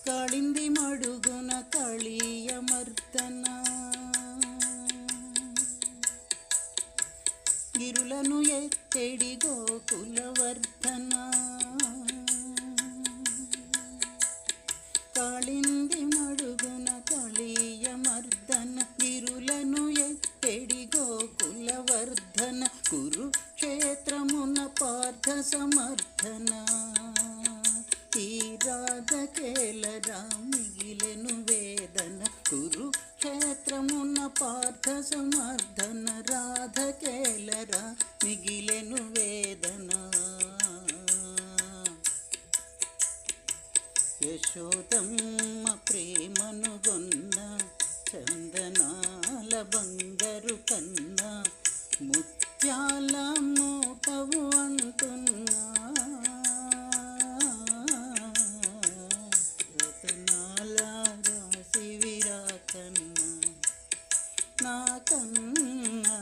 కాళింది మడుగున కళీయమర్దన గిరులను ఎత్తెడి గోకులవర్ధన కాళింది మడుగున కళీయమర్దన గిరులను ఎత్తెడి గోకులవర్ధన కురుక్షేత్రమున పార్థ సమర్థన ఈ రాధకేలరా మిగిలెను వేదన కురుక్షేత్రమున పార్థ సమర్థన రాధకేలరా మిగిలెను వేదన యశోదమ్మ ప్రేమను గొన్న చందనాల బంగారు కన్నా ముత్యాల మూటవు అంటున్నా రతనాల రాశి విరాకన్నా నా కన్నా